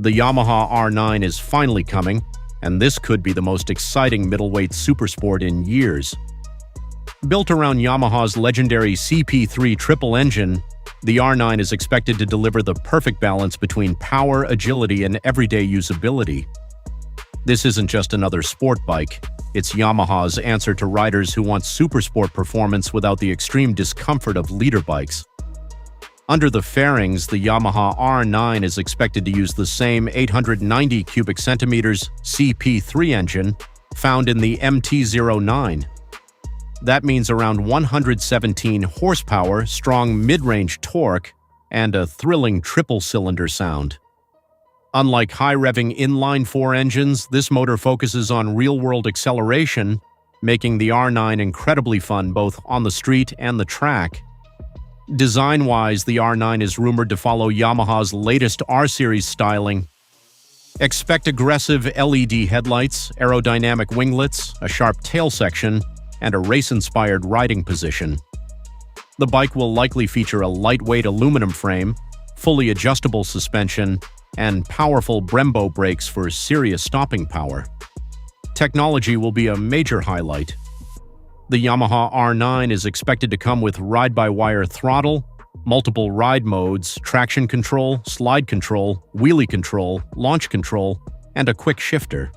The Yamaha R9 is finally coming, and this could be the most exciting middleweight supersport in years. Built around Yamaha's legendary CP3 triple engine, the R9 is expected to deliver the perfect balance between power, agility, and everyday usability. This isn't just another sport bike. It's Yamaha's answer to riders who want supersport performance without the extreme discomfort of leader bikes. Under the fairings, the Yamaha R9 is expected to use the same 890 cubic centimeters CP3 engine found in the MT-09. That means around 117 horsepower, strong mid-range torque, and a thrilling triple-cylinder sound. Unlike high-revving inline-4 engines, this motor focuses on real-world acceleration, making the R9 incredibly fun both on the street and the track. Design-wise, the R9 is rumored to follow Yamaha's latest R-Series styling. Expect aggressive LED headlights, aerodynamic winglets, a sharp tail section, and a race-inspired riding position. The bike will likely feature a lightweight aluminum frame, fully adjustable suspension, and powerful Brembo brakes for serious stopping power. Technology will be a major highlight. The Yamaha R9 is expected to come with ride-by-wire throttle, multiple ride modes, traction control, slide control, wheelie control, launch control, and a quick shifter.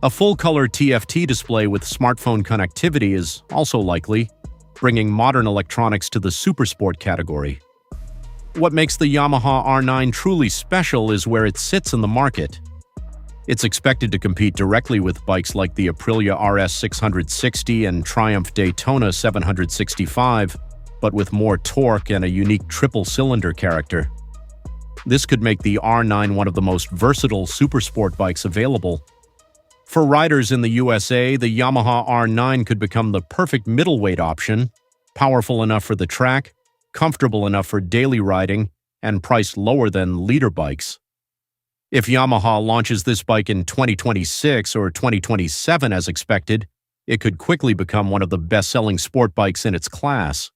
A full-color TFT display with smartphone connectivity is also likely, bringing modern electronics to the supersport category. What makes the Yamaha R9 truly special is where it sits in the market. It's expected to compete directly with bikes like the Aprilia RS 660 and Triumph Daytona 765, but with more torque and a unique triple-cylinder character. This could make the R9 one of the most versatile supersport bikes available. For riders in the USA, the Yamaha R9 could become the perfect middleweight option, powerful enough for the track, comfortable enough for daily riding, and priced lower than leader bikes. If Yamaha launches this bike in 2026 or 2027 as expected, it could quickly become one of the best-selling sport bikes in its class.